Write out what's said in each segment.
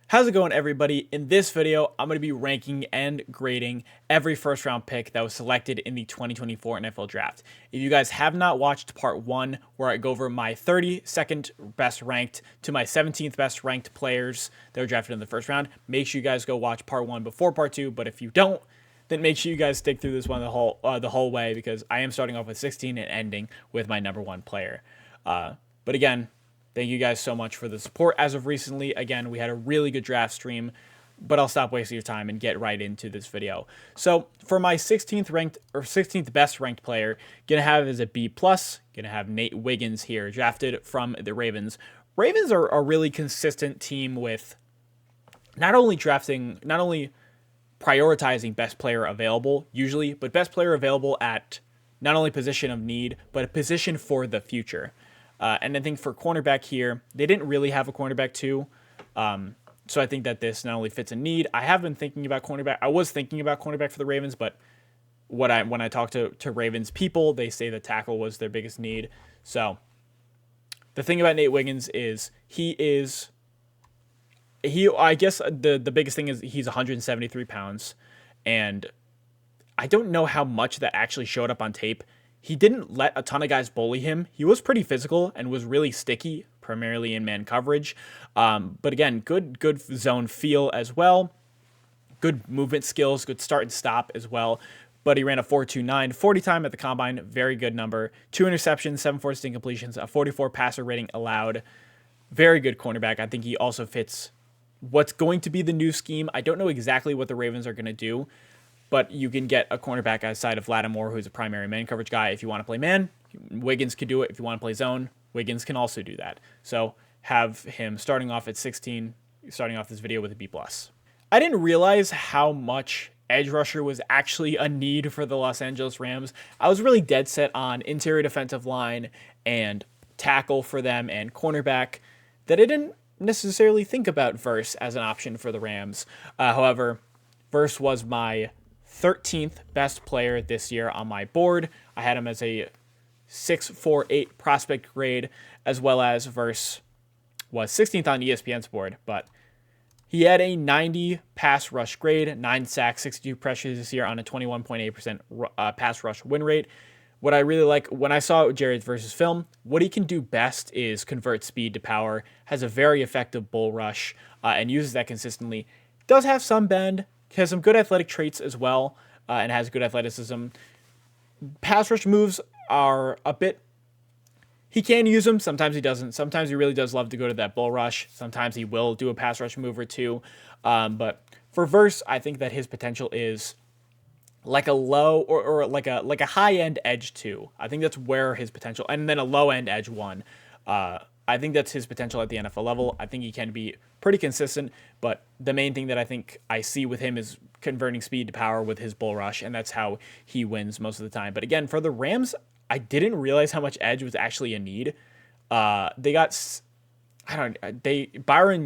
How's it going, everybody? In this video, I'm going to be ranking and grading every first round pick that was selected in the 2024 NFL Draft. If you guys have not watched part 1, where I go over my 32nd best ranked to my 17th best ranked players that were drafted in the first round, make sure you guys go watch part 1 before part 2. But if you don't, then make sure you guys stick through this one the whole way, because I am starting off with 16 and ending with my number 1 player. But again, thank you guys so much for the support as of recently. Again, we had a really good draft stream, but I'll stop wasting your time and get right into this video. So for my 16th best ranked player, gonna have as a B+, gonna have Nate Wiggins here, drafted from the Ravens. Ravens are a really consistent team with not only prioritizing best player available usually, but best player available at not only position of need, but a position for the future. And I think for cornerback here, they didn't really have a cornerback too. So I think that this not only fits a need. I have been thinking about cornerback. I was thinking about cornerback for the Ravens, but when I talk to Ravens people, they say the tackle was their biggest need. So the thing about Nate Wiggins is I guess the biggest thing is he's 173 pounds, and I don't know how much that actually showed up on tape. He didn't let a ton of guys bully him. He was pretty physical and was really sticky, primarily in man coverage. But again, good zone feel as well. Good movement skills, good start and stop as well. But he ran a 4.29 40 time at the combine, very good number. 2 interceptions, 7 forced incompletions, a 44 passer rating allowed. Very good cornerback. I think he also fits what's going to be the new scheme. I don't know exactly what the Ravens are going to do, but you can get a cornerback outside of Lattimore, who's a primary man coverage guy. If you want to play man, Wiggins could do it. If you want to play zone, Wiggins can also do that. So have him starting off at 16, starting off this video with a B+. I didn't realize how much edge rusher was actually a need for the Los Angeles Rams. I was really dead set on interior defensive line and tackle for them and cornerback, that I didn't necessarily think about Verse as an option for the Rams. However, Verse was my 13th best player this year on my board. I had him as a 6.48 prospect grade, as well as Verse was 16th on ESPN's board, but he had a 90 pass rush grade, 9 sacks, 62 pressures this year on a 21.8% pass rush win rate. What I really like when I saw Jared Verse's film, what he can do best is convert speed to power, has a very effective bull rush, and uses that consistently. Does have some bend, has some good athletic traits as well, and has good athleticism. Pass rush moves are a bit... He can use them. Sometimes he doesn't. Sometimes he really does love to go to that bull rush. Sometimes he will do a pass rush move or two. But for Verse, I think that his potential is like a low or like a high-end edge 2. I think that's where his potential... And then a low-end edge 1. I think that's his potential at the NFL level. I think he can be pretty consistent, but the main thing that I think I see with him is converting speed to power with his bull rush, and that's how he wins most of the time. But again, for the Rams, I didn't realize how much edge was actually a need. Byron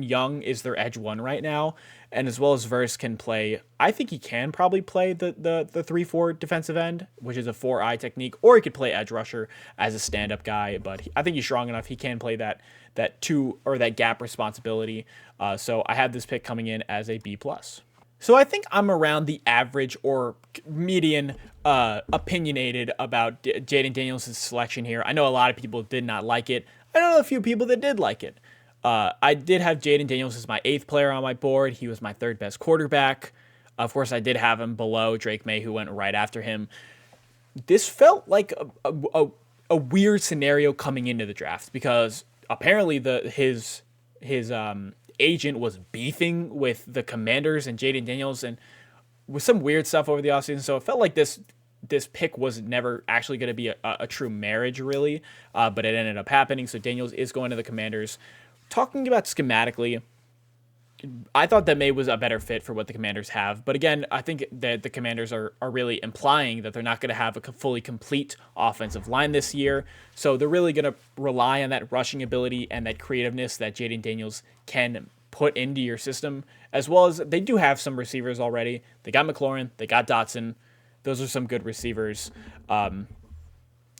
Young is their edge 1 right now, and as well as Verse can play, I think he can probably play the 3-4 defensive end, which is a 4-eye technique, or he could play edge rusher as a stand-up guy, but I think he's strong enough. He can play that 2 or that gap responsibility. So I have this pick coming in as a B+. So I think I'm around the average or median opinionated about Jayden Daniels' selection here. I know a lot of people did not like it. I know a few people that did like it. I did have Jayden Daniels as my 8th player on my board. He was my 3rd best quarterback. Of course, I did have him below Drake Maye, who went right after him. This felt like a weird scenario coming into the draft, because apparently his agent was beefing with the Commanders and Jayden Daniels, and with some weird stuff over the offseason. So it felt like this pick was never actually going to be a true marriage, really, but it ended up happening. So Daniels is going to the Commanders. Talking about schematically, I thought that Maye was a better fit for what the Commanders have. But again, I think that the Commanders are really implying that they're not going to have a fully complete offensive line this year. So they're really going to rely on that rushing ability and that creativeness that Jayden Daniels can put into your system, as well as they do have some receivers already. They got McLaurin, they got Dotson. Those are some good receivers.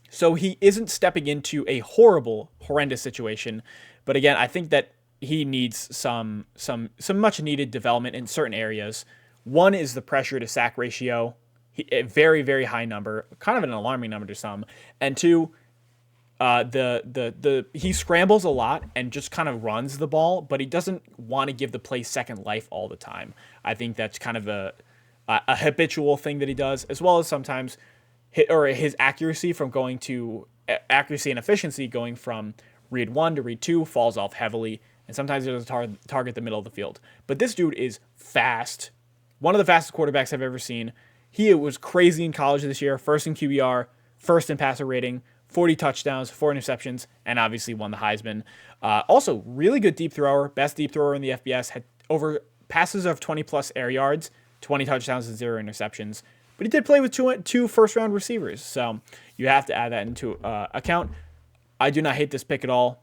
So he isn't stepping into a horrendous situation. But again, I think that he needs some much needed development in certain areas. One is the pressure to sack ratio, a very, very high number, kind of an alarming number to some. And two, he scrambles a lot and just kind of runs the ball, but he doesn't want to give the play second life all the time. I think that's kind of a habitual thing that he does, as well as sometimes his accuracy and efficiency going from read 1 to read 2 falls off heavily, and sometimes it doesn't target the middle of the field. But this dude is fast. One of the fastest quarterbacks I've ever seen. He was crazy in college this year, first in QBR, first in passer rating, 40 touchdowns, 4 interceptions, and obviously won the Heisman. Also, really good deep thrower, best deep thrower in the FBS, had over passes of 20-plus air yards, 20 touchdowns and 0 interceptions. But he did play with two first-round receivers, so you have to add that into account. I do not hate this pick at all,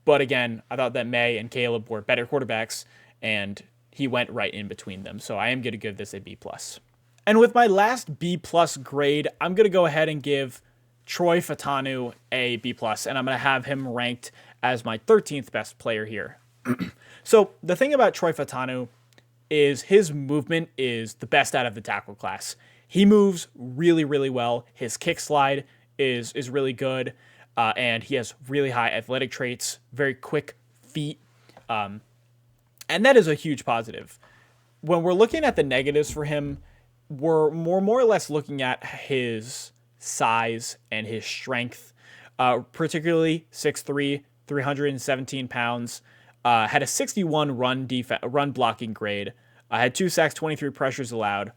but again, I thought that Maye and Caleb were better quarterbacks, and he went right in between them, so I am going to give this a B+. And with my last B+ grade, I'm going to go ahead and give Troy Fautanu a B+, and I'm going to have him ranked as my 13th best player here. So the thing about Troy Fautanu is his movement is the best out of the tackle class. He moves really, really well. His kick slide is really good, and he has really high athletic traits, very quick feet, and that is a huge positive. When we're looking at the negatives for him, we're more or less looking at his size and his strength, particularly 6'3", 317 pounds, had a 61 run blocking grade, had 2 sacks, 23 pressures allowed.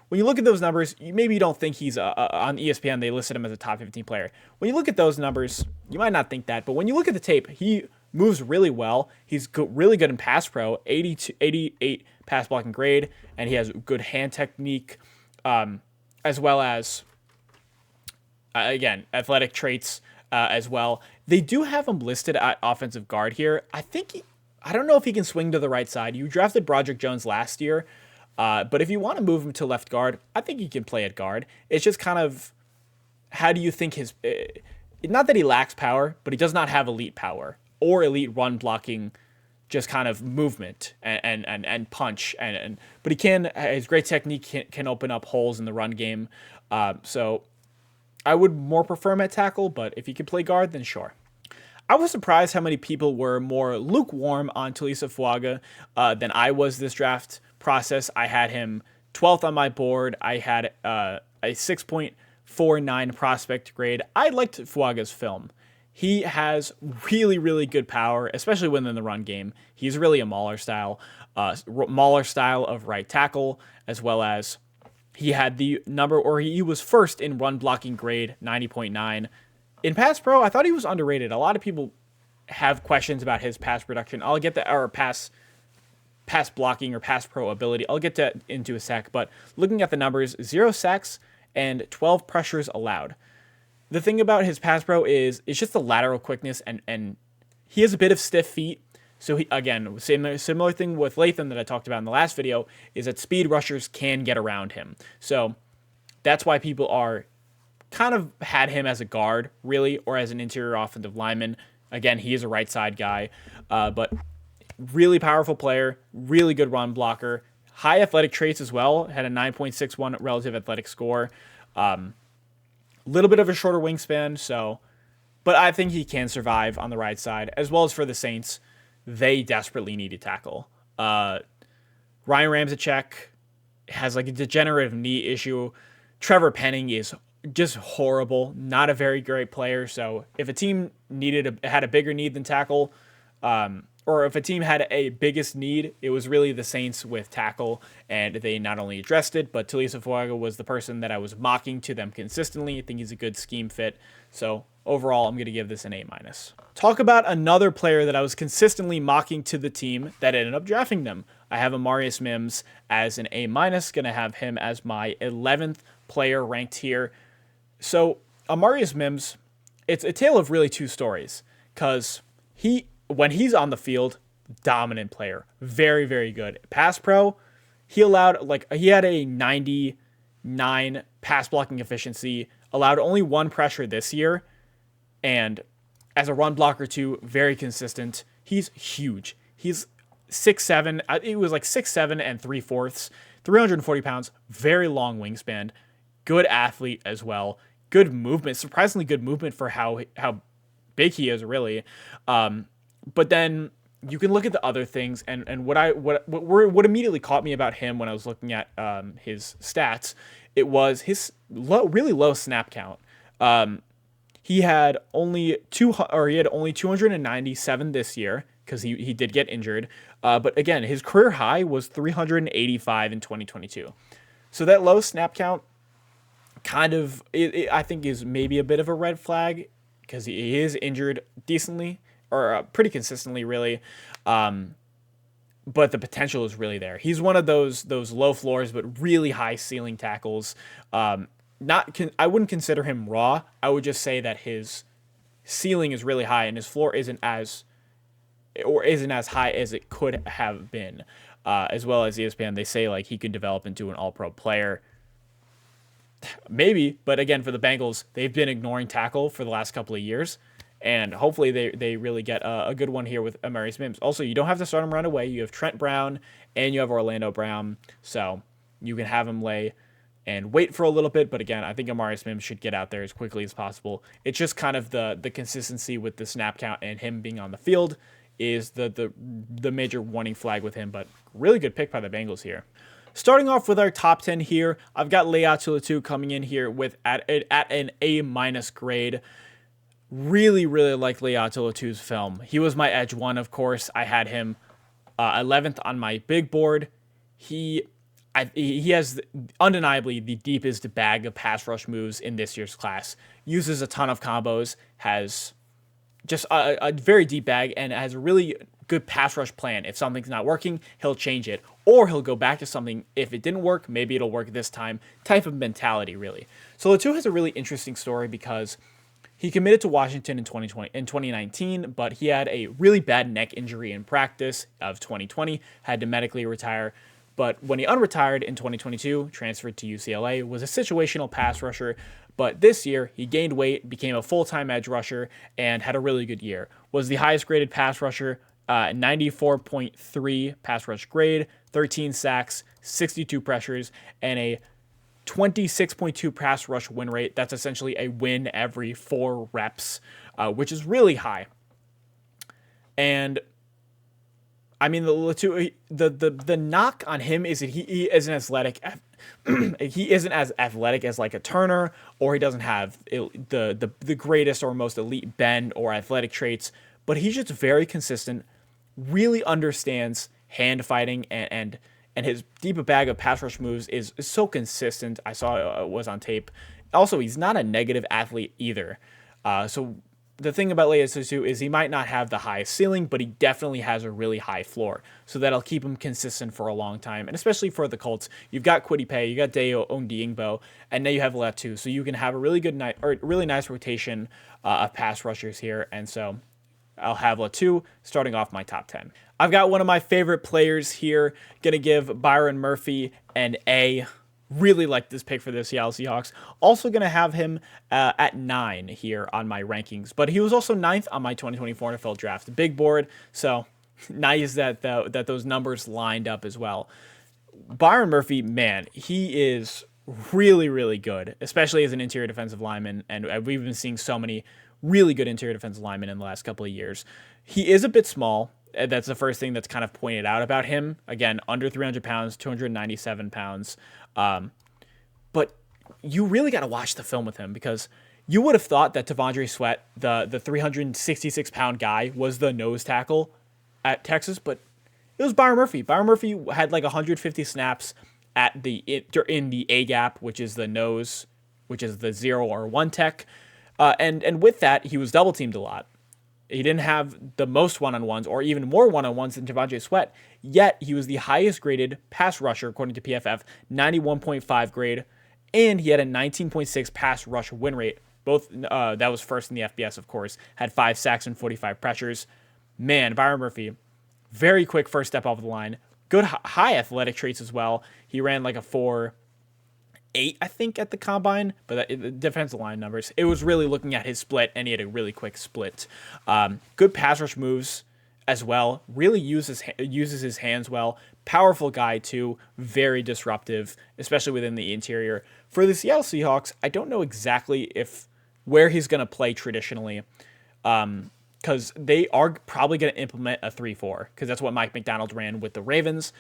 When you look at those numbers, maybe you don't think he's on ESPN. They listed him as a top 15 player. When you look at those numbers, you might not think that, but when you look at the tape, he moves really well. He's really good in pass pro, 88 pass blocking grade, and he has good hand technique, as well as again, athletic traits as well. They do have him listed at offensive guard here. I don't know if he can swing to the right side. You drafted Broderick Jones last year, but if you want to move him to left guard, I think he can play at guard. It's just kind of, how do you think not that he lacks power, but he does not have elite power or elite run blocking, just kind of movement and punch. But his great technique can open up holes in the run game. So I would more prefer him at tackle, but if he could play guard, then sure. I was surprised how many people were more lukewarm on Taliese Fuaga than I was this draft process. I had him 12th on my board. I had a 6.49 prospect grade. I liked Fuaga's film. He has really, really good power, especially within the run game. He's really a Mauler style of right tackle, as well as he had he was first in run blocking grade, 90.9. In pass pro, I thought he was underrated. A lot of people have questions about his pass production. I'll get that, or pass blocking or pass pro ability. I'll get to into a sec, but looking at the numbers, 0 sacks and 12 pressures allowed. The thing about his pass pro is it's just the lateral quickness, and he has a bit of stiff feet. So again, similar thing with Latham that I talked about in the last video, is that speed rushers can get around him. So that's why people are kind of had him as a guard, really, or as an interior offensive lineman. Again, he is a right side guy, but really powerful player, really good run blocker, high athletic traits as well, had a 9.61 relative athletic score. Little bit of a shorter wingspan, but I think he can survive on the right side, as well as for the Saints. They desperately need a tackle. Ryan Ramczyk has like a degenerative knee issue. Trevor Penning is just horrible, not a very great player. So if a team had a bigger need than tackle, or if a team had a biggest need, it was really the Saints with tackle, and they not only addressed it, but Taliese Fuaga was the person that I was mocking to them consistently. I think he's a good scheme fit. So overall, I'm going to give this an A-. Talk about another player that I was consistently mocking to the team that ended up drafting them. I have Amarius Mims as an A-, going to have him as my 11th player ranked here. So Amarius Mims, it's a tale of really two stories, because when he's on the field, dominant player, very, very good. Pass pro, he had a 99 pass blocking efficiency, allowed only 1 pressure this year, and as a run blocker too, very consistent. He's huge. He's 6'7". It was like 6'7" and 3/4, 340 pounds, very long wingspan, good athlete as well, good movement, surprisingly good movement for how big he is, really. But then you can look at the other things, and what immediately caught me about him when I was looking at his stats, it was his really low snap count. He had only 297 this year because he did get injured. But again, his career high was 385 in 2022. So that low snap count kind of, I think, is maybe a bit of a red flag because he is injured decently or pretty consistently, really. But the potential is really there. He's one of those low floors but really high ceiling tackles. I wouldn't consider him raw. I would just say that his ceiling is really high and his floor isn't as high as it could have been. As well as ESPN, they say like he could develop into an all-pro player. Maybe, but again, for the Bengals, they've been ignoring tackle for the last couple of years, and hopefully they really get a good one here with Amarius Mims. Also, you don't have to start him right away. You have Trent Brown and you have Orlando Brown, so you can have him lay and wait for a little bit. But again, I think Amarius Mims should get out there as quickly as possible. It's just kind of the consistency with the snap count and him being on the field is the major warning flag with him, but really good pick by the Bengals here. Starting off with our top 10 here, I've got Laiatu Latu coming in here with at an A- grade. Really, really like Laiatu Latu's film. He was my edge one, of course. I had him 11th on my big board. He has undeniably the deepest bag of pass rush moves in this year's class. Uses a ton of combos, has just a very deep bag, and has a really good pass rush plan. If something's not working, he'll change it, or he'll go back to something. If it didn't work, maybe it'll work this time type of mentality, really. So Latu has a really interesting story because he committed to Washington in 2019, but he had a really bad neck injury in practice of 2020, had to medically retire. But when he unretired in 2022, transferred to UCLA, was a situational pass rusher. But this year, he gained weight, became a full-time edge rusher, and had a really good year. Was the highest graded pass rusher, 94.3 pass rush grade, 13 sacks, 62 pressures, and a 26.2 pass rush win rate. That's essentially a win every 4 reps, which is really high. And I mean, the knock on him is that he isn't athletic. He isn't as athletic as like a Turner, or he doesn't have the greatest or most elite bend or athletic traits. But he's just very consistent. Really understands hand fighting, and his deep bag of pass rush moves is so consistent. I saw it was on tape. Also, he's not a negative athlete either. So the thing about Laiatu is he might not have the highest ceiling, but he definitely has a really high floor. So that'll keep him consistent for a long time. And especially for the Colts, you've got Kwity Paye, you got Dayo Ondiingbo, and now you have Latu. So you can have a really good really nice rotation of pass rushers here. And so I'll have Latu starting off my top 10. I've got one of my favorite players here. Gonna give Byron Murphy an A. Really like this pick for the Seattle Seahawks. Also going to have him at 9 here on my rankings. But he was also 9th on my 2024 NFL draft. Big board, so nice that those numbers lined up as well. Byron Murphy, man, he is really, really good, especially as an interior defensive lineman. And we've been seeing so many really good interior defensive linemen in the last couple of years. He is a bit small. That's the first thing that's kind of pointed out about him. Again, under 300 pounds, 297 pounds. But you really got to watch the film with him, because you would have thought that T'Vondre Sweat, the 366-pound guy, was the nose tackle at Texas, but it was Byron Murphy. Byron Murphy had like 150 snaps in the A gap, which is the nose, which is the 0 or 1 tech. And with that, he was double teamed a lot. He didn't have the most one-on-ones or even more one-on-ones than T'Vondre Sweat, yet he was the highest graded pass rusher according to PFF, 91.5 grade, and he had a 19.6 pass rush win rate. Both that was first in the FBS, of course, had 5 sacks and 45 pressures. Man, Byron Murphy, very quick first step off the line, good high athletic traits as well. He ran like a 4.8, I think, at the combine, but the defensive line numbers, it was really looking at his split, and he had a really quick split. Good pass rush moves, as well. Really uses his hands well. Powerful guy too. Very disruptive, especially within the interior. For the Seattle Seahawks, I don't know exactly where he's going to play traditionally, because they are probably going to implement a 3-4, because that's what Mike McDonald ran with the Ravens.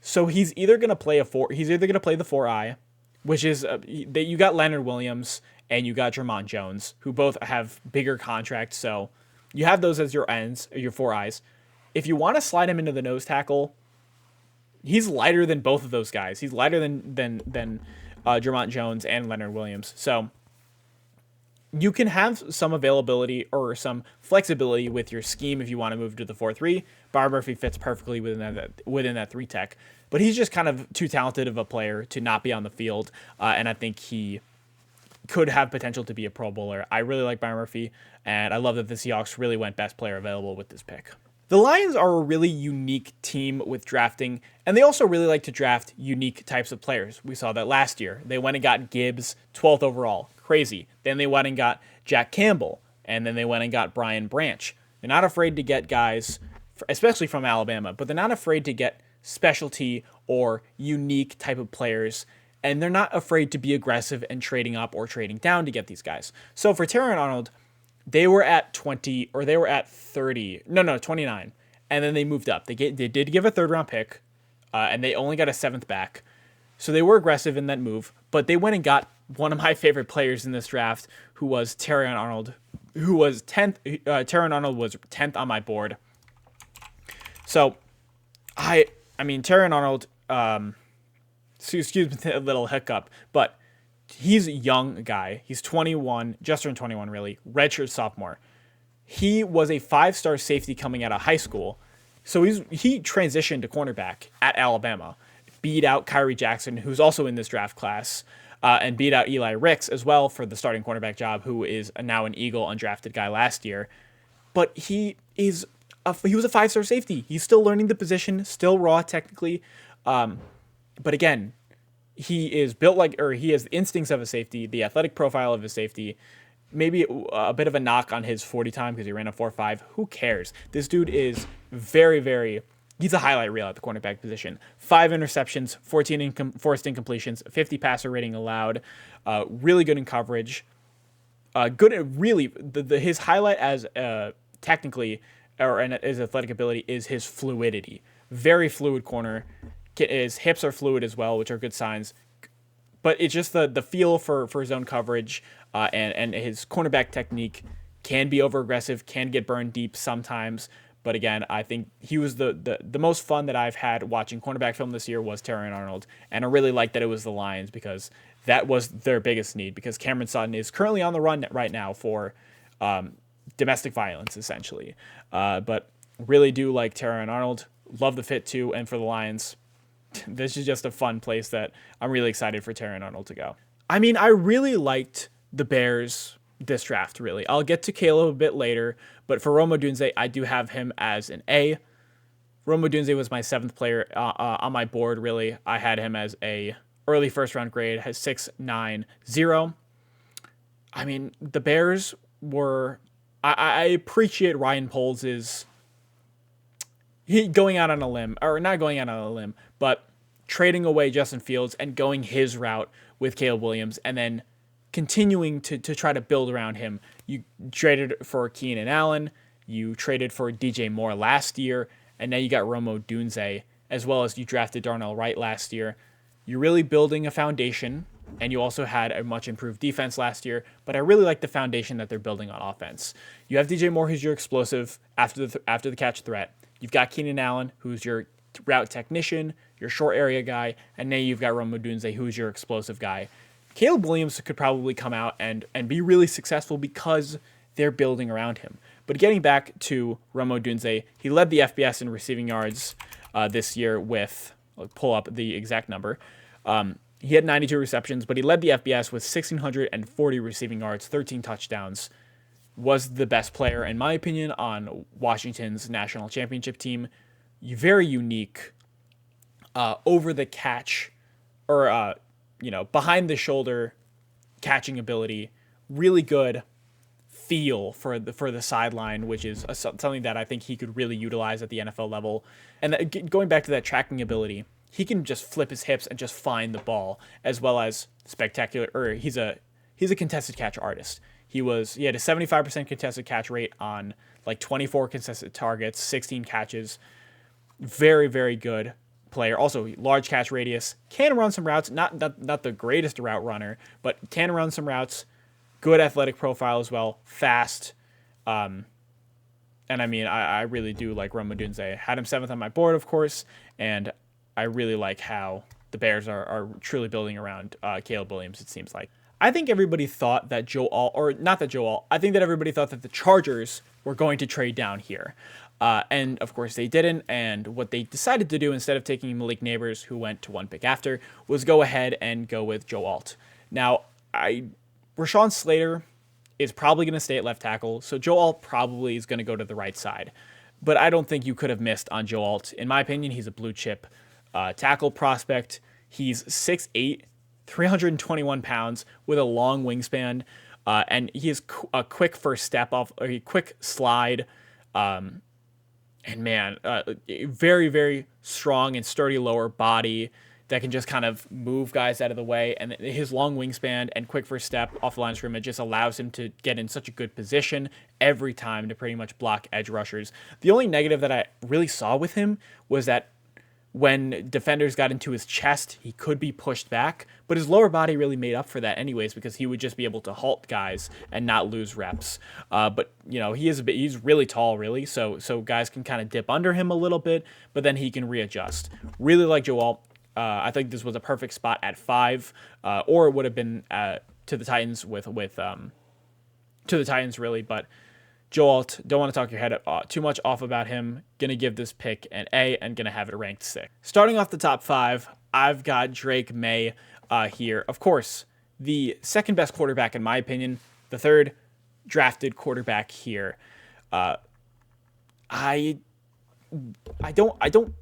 So he's either going to play He's either going to play the 4-eye, which is you got Leonard Williams and you got Jermon Jones, who both have bigger contracts. So you have those as your ends, your 4-eyes. If you want to slide him into the nose tackle, he's lighter than both of those guys. He's lighter than Jermon Jones and Leonard Williams. So you can have some availability or some flexibility with your scheme if you want to move to the 4-3. Byron Murphy fits perfectly within that 3 tech, but he's just kind of too talented of a player to not be on the field, and I think he could have potential to be a Pro Bowler. I really like Byron Murphy, and I love that the Seahawks really went best player available with this pick. The Lions are a really unique team with drafting, and they also really like to draft unique types of players. We saw that last year. They went and got Gibbs, 12th overall. Crazy. Then they went and got Jack Campbell, and then they went and got Brian Branch. They're not afraid to get guys, especially from Alabama, but they're not afraid to get specialty or unique type of players, and they're not afraid to be aggressive and trading up or trading down to get these guys. So for Terrion Arnold, they were at 20, or they were at 30. No, 29. And then they moved up. They did give a 3rd-round pick, and they only got a 7th back. So they were aggressive in that move, but they went and got one of my favorite players in this draft, who was Terrion Arnold, who was 10th. Terrion Arnold was 10th on my board. So, I mean, Terrion Arnold, excuse me, a little hiccup, but he's a young guy. He's 21, just turned 21, really. Redshirt sophomore. He was a 5-star safety coming out of high school. So he transitioned to cornerback at Alabama. Beat out Kyrie Jackson, who's also in this draft class, and beat out Eli Ricks as well for the starting cornerback job, who is now an Eagle undrafted guy last year. But he was a 5-star safety. He's still learning the position, still raw technically. But again, he is built he has the instincts of a safety, the athletic profile of a safety. Maybe a bit of a knock on his 40 time because he ran a 4.5. Who cares? This dude is very, very... He's a highlight reel at the cornerback position. 5 interceptions, 14 forced incompletions, 50 passer rating allowed. Really good in coverage. His highlight as technically or in his athletic ability is his fluidity. Very fluid corner. His hips are fluid as well, which are good signs. But it's just the feel for zone coverage and his cornerback technique can be over aggressive, can get burned deep sometimes. But again, I think he was the most fun that I've had watching cornerback film this year was Terrion Arnold. And I really like that it was the Lions because that was their biggest need, because Cameron Sutton is currently on the run right now for domestic violence, essentially. But really do like Terrion Arnold. Love the fit too. And for the Lions, this is just a fun place that I'm really excited for Terrion Arnold to go. I mean, I really liked the Bears this draft, really. I'll get to Caleb a bit later, but for Rome Odunze, I do have him as an A. Rome Odunze was my 7th player on my board, really. I had him as a early first-round grade, has 6.90. I mean, the Bears were... I appreciate Ryan Poles' going out on a limb, or not going out on a limb, but trading away Justin Fields and going his route with Caleb Williams, and then continuing to try to build around him. You traded for Keenan Allen, you traded for DJ Moore last year, and now you got Rome Odunze, as well as you drafted Darnell Wright last year. You're really building a foundation, and you also had a much improved defense last year, but I really like the foundation that they're building on offense. You have DJ Moore, who's your explosive after the catch threat. You've got Keenan Allen, who's your route technician, your short area guy, and now you've got Rome Odunze, who's your explosive guy. Caleb Williams could probably come out and be really successful because they're building around him. But getting back to Rome Odunze, he led the FBS in receiving yards this year with, I'll pull up the exact number. He had 92 receptions, but he led the FBS with 1,640 receiving yards, 13 touchdowns. Was the best player, in my opinion, on Washington's national championship team. Very unique, over the catch, or behind the shoulder catching ability. Really good, feel for the sideline, which is something that I think he could really utilize at the NFL level. And going back to that tracking ability, he can just flip his hips and just find the ball, as well as spectacular. Or he's a contested catch artist. He had a 75% contested catch rate on like 24 contested targets, 16 catches. Very, very good player. Also, large catch radius. Can run some routes. Not the greatest route runner, but can run some routes. Good athletic profile as well. Fast. And I mean, I really do like Odunze. Had him 7th on my board, of course, and I really like how the Bears are truly building around Caleb Williams, it seems like. I think everybody thought that I think that everybody thought that the Chargers were going to trade down here. And, of course, they didn't. And what they decided to do, instead of taking Malik Nabers, who went to one pick after, was go ahead and go with Joe Alt. Now, Rashawn Slater is probably going to stay at left tackle, so Joe Alt probably is going to go to the right side. But I don't think you could have missed on Joe Alt. In my opinion, he's a blue-chip tackle prospect. He's 6'8", 321 pounds with a long wingspan, and he has a quick first step off, or a quick slide, and man, very, very strong and sturdy lower body that can just kind of move guys out of the way, and his long wingspan and quick first step off the line of scrimmage just allows him to get in such a good position every time to pretty much block edge rushers. The only negative that I really saw with him was that when defenders got into his chest, he could be pushed back, but his lower body really made up for that anyways, because he would just be able to halt guys and not lose reps. But you know, he's really tall, really, so guys can kind of dip under him a little bit, but then he can readjust. Really like Joe Alt. I think this was a perfect spot at 5, or it would have been to the Titans to the Titans really, but Joe Alt, don't want to talk your head too much off about him. Going to give this pick an A and going to have it ranked 6. Starting off the top 5, I've got Drake Maye here. Of course, the second best quarterback in my opinion, the third drafted quarterback here. I don't.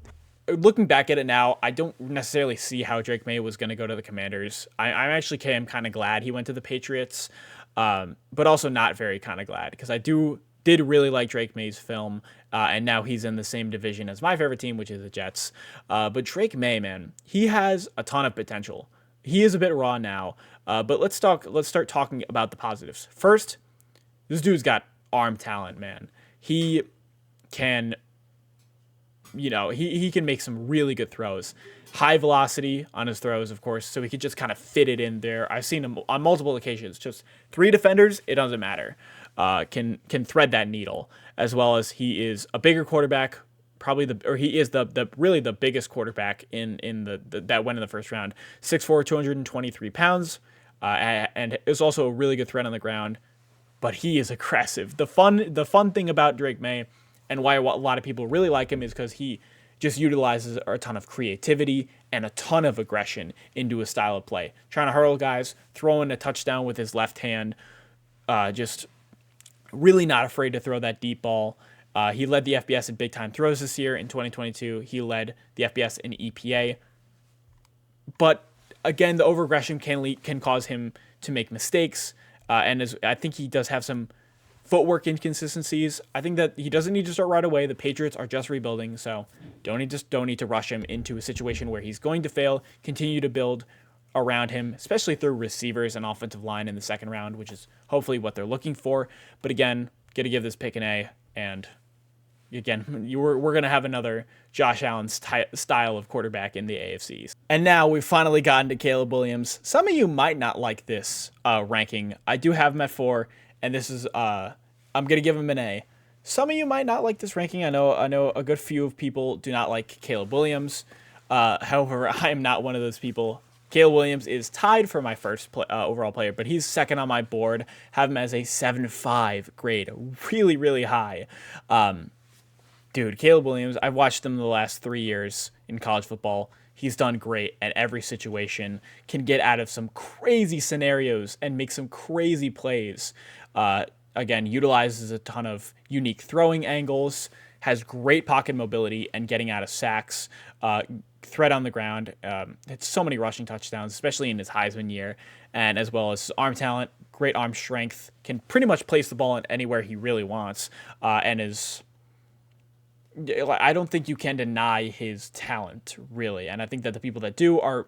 Looking back at it now, I don't necessarily see how Drake Maye was going to go to the Commanders. I actually am kind of glad he went to the Patriots, but also not very kind of glad, because I did really like Drake Maye's film, and now he's in the same division as my favorite team, which is the Jets. But Drake Maye, man, he has a ton of potential. He is a bit raw now, but let's start talking about the positives. First, this dude's got arm talent, man. He can, he can make some really good throws. High velocity on his throws, of course, so he could just kind of fit it in there. I've seen him on multiple occasions. Just 3 defenders, it doesn't matter. Can thread that needle, as well as he is a bigger quarterback, he is really the biggest quarterback in that went in the first round. 6'4", 223 pounds, and is also a really good threat on the ground. But he is aggressive. The fun thing about Drake Maye, and why a lot of people really like him, is because he just utilizes a ton of creativity and a ton of aggression into his style of play. Trying to hurdle guys, throwing a touchdown with his left hand, just really not afraid to throw that deep ball. He led the FBS in big-time throws this year in 2022. He led the FBS in EPA. But again, the over-aggression can cause him to make mistakes, and I think he does have some footwork inconsistencies. I think that he doesn't need to start right away. The Patriots are just rebuilding, so don't need to rush him into a situation where he's going to fail. Continue to build around him, especially through receivers and offensive line in the second round, which is hopefully what they're looking for. But again, going to give this pick an A, and again, we're going to have another Josh Allen style of quarterback in the AFCs. And now we've finally gotten to Caleb Williams. Some of you might not like this ranking. I do have him at 4, and this is I'm going to give him an A. Some of you might not like this ranking. I know a good few of people do not like Caleb Williams. However, I am not one of those people. Caleb Williams is tied for my first overall player, but he's second on my board. Have him as a 7.5 grade. Really, really high. Dude, Caleb Williams, I've watched him the last 3 years in college football. He's done great at every situation, can get out of some crazy scenarios and make some crazy plays. Again, utilizes a ton of unique throwing angles, has great pocket mobility and getting out of sacks, threat on the ground. It's so many rushing touchdowns, especially in his Heisman year, and as well as his arm talent, great arm strength, can pretty much place the ball in anywhere he really wants, and is. I don't think you can deny his talent, really, and I think that the people that do are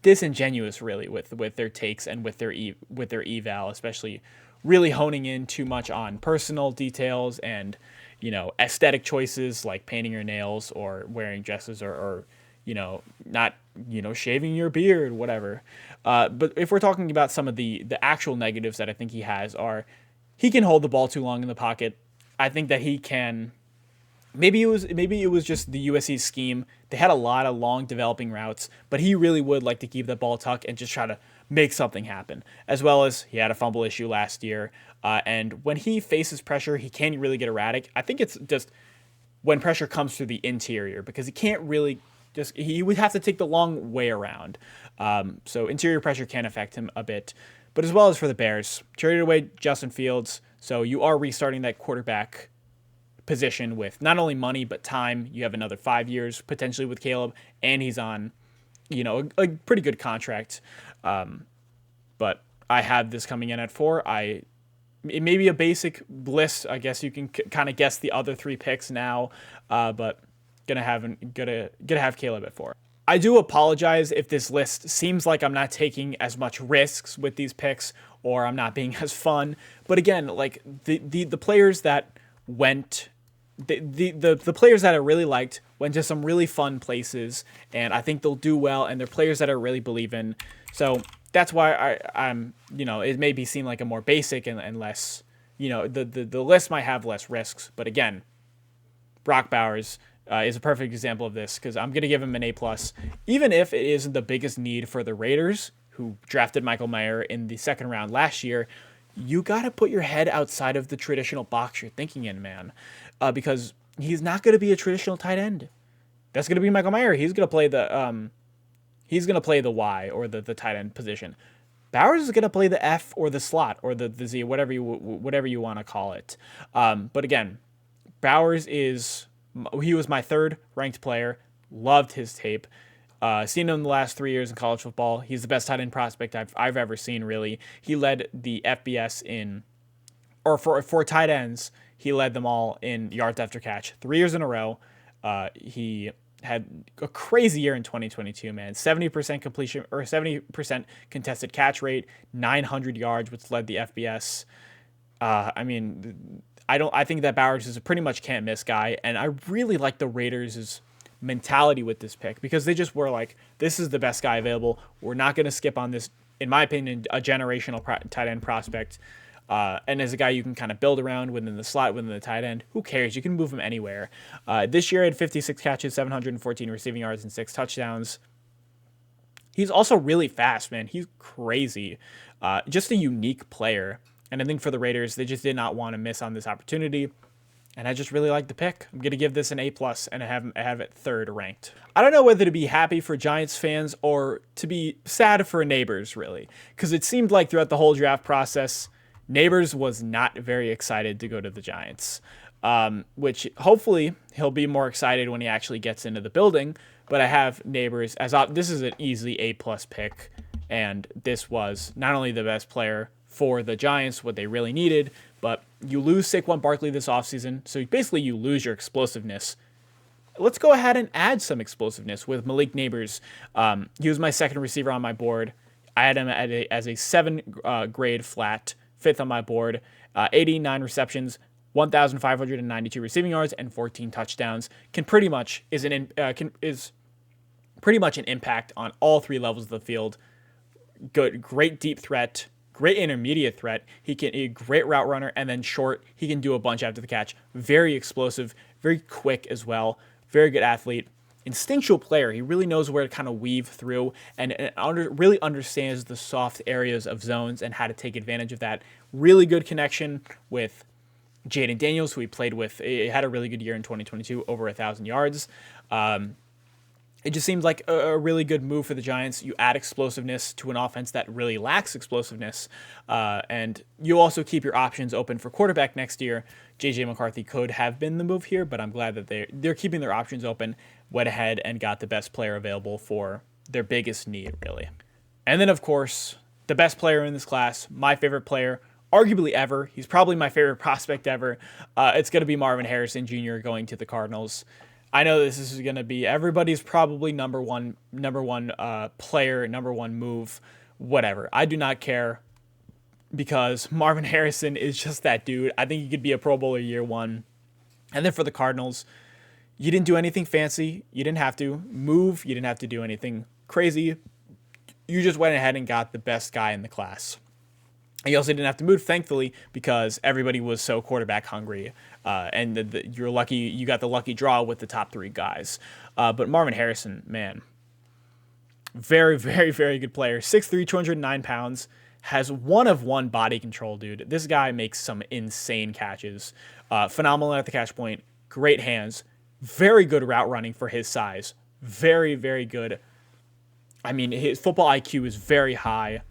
disingenuous, really, with their takes and with their eval, especially really honing in too much on personal details and aesthetic choices like painting your nails or wearing dresses or not shaving your beard, whatever. But if we're talking about some of the actual negatives that I think he has are, he can hold the ball too long in the pocket. I think that he can. Maybe it was just the USC scheme. They had a lot of long developing routes, but he really would like to keep the ball tucked and just try to make something happen. As well as he had a fumble issue last year, and when he faces pressure, he can't really get erratic. I think it's just when pressure comes through the interior because he can't really he would have to take the long way around. So interior pressure can affect him a bit. But as well as for the Bears, traded away Justin Fields, so you are restarting that quarterback position with not only money but time. You have another 5 years potentially with Caleb, and he's on, a pretty good contract. But I have this coming in at 4. It may be a basic list. I guess you can kind of guess the other 3 picks now, but gonna have Caleb at 4. I do apologize if this list seems like I'm not taking as much risks with these picks or I'm not being as fun. But again, like the players that went. The players that I really liked went to some really fun places, and I think they'll do well, and they're players that I really believe in. So that's why I'm it may be seem like a more basic and less, the list might have less risks. But again, Brock Bowers is a perfect example of this because I'm going to give him an A+. Even if it isn't the biggest need for the Raiders, who drafted Michael Mayer in the second round last year, you got to put your head outside of the traditional box you're thinking in, man. Because he's not going to be a traditional tight end. That's going to be Michael Mayer. He's going to play the Y or the tight end position. Bowers is going to play the F or the slot or the Z, whatever you want to call it. But again, Bowers he was my 3rd ranked player. Loved his tape. Seen him the last 3 years in college football. He's the best tight end prospect I've ever seen, really. He led the FBS for tight ends. He led them all in yards after catch 3 years in a row. He had a crazy year in 2022, man. 70% completion or 70% contested catch rate, 900 yards, which led the FBS. I think that Bowers is a pretty much can't miss guy, and I really like the Raiders' mentality with this pick because they just were like, this is the best guy available. We're not going to skip on this, in my opinion, a generational tight end prospect. And as a guy you can kind of build around within the slot, within the tight end, who cares? You can move him anywhere. This year, he had 56 catches, 714 receiving yards, and 6 touchdowns. He's also really fast, man. He's crazy. Just a unique player. And I think for the Raiders, they just did not want to miss on this opportunity. And I just really like the pick. I'm going to give this an A+, and I have it 3rd ranked. I don't know whether to be happy for Giants fans or to be sad for Nabers, really. Because it seemed like throughout the whole draft process, Nabers was not very excited to go to the Giants, which hopefully he'll be more excited when he actually gets into the building. But I have Nabers this is an easily A+ pick, and this was not only the best player for the Giants, what they really needed, but you lose Saquon Barkley this offseason, so basically you lose your explosiveness. Let's go ahead and add some explosiveness with Malik Nabers. He was my 2nd receiver on my board. I had him as a 7 grade flat, 5th on my board, 89 receptions, 1,592 receiving yards, and 14 touchdowns. Is pretty much an impact on all 3 levels of the field. Great deep threat, great intermediate threat. He can a great route runner, and then short, he can do a bunch after the catch. Very explosive, very quick as well. Very good athlete. Instinctual player. He really knows where to kind of weave through and really understands the soft areas of zones and how to take advantage of that. Really good connection with Jayden Daniels, who he played with. He had a really good year in 2022, over 1,000 yards. It just seems like a really good move for the Giants. You add explosiveness to an offense that really lacks explosiveness, and you also keep your options open for quarterback next year. J.J. McCarthy could have been the move here, but I'm glad that they're keeping their options open, went ahead and got the best player available for their biggest need, really. And then, of course, the best player in this class, my favorite player, arguably ever. He's probably my favorite prospect ever. It's going to be Marvin Harrison Jr. going to the Cardinals. I know this is going to be everybody's probably number one player, number one move, whatever. I do not care because Marvin Harrison is just that dude. I think he could be a Pro Bowler year one. And then for the Cardinals, you didn't do anything fancy. You didn't have to move. You didn't have to do anything crazy. You just went ahead and got the best guy in the class. You also didn't have to move, thankfully, because everybody was so quarterback hungry, and you're lucky. You got the lucky draw with the top three guys. But Marvin Harrison, man, very, very, very good player. 6'3", 209 pounds, has one of one body control, dude. This guy makes some insane catches. Phenomenal at the catch point. Great hands. Very good route running for his size. Very, very good. I mean, his football IQ is very high.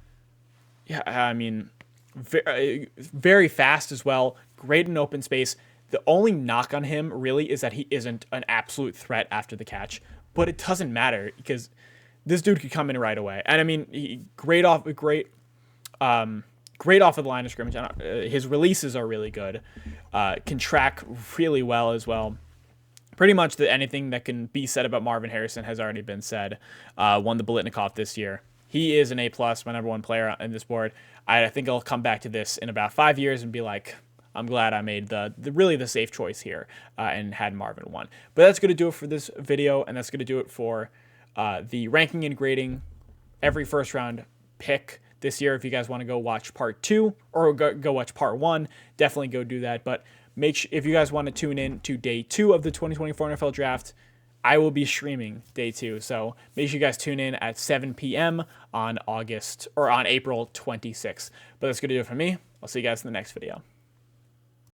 Yeah, I mean, very, very fast as well. Great in open space. The only knock on him really is that he isn't an absolute threat after the catch, but it doesn't matter because this dude could come in right away. And I mean, great off of the line of scrimmage. His releases are really good. Can track really well as well. Pretty much anything that can be said about Marvin Harrison has already been said. Won the Biletnikoff this year. He is an A+, my number one player on this board. I think I'll come back to this in about 5 years and be like, I'm glad I made the safe choice here and had Marvin 1. But that's going to do it for this video, and that's going to do it for the ranking and grading every first round pick this year. If you guys want to go watch part 2 or go watch part 1, definitely go do that. But if you guys want to tune in to day 2 of the 2024 NFL Draft, I will be streaming day 2. So make sure you guys tune in at 7 p.m. on April 26th. But that's going to do it for me. I'll see you guys in the next video.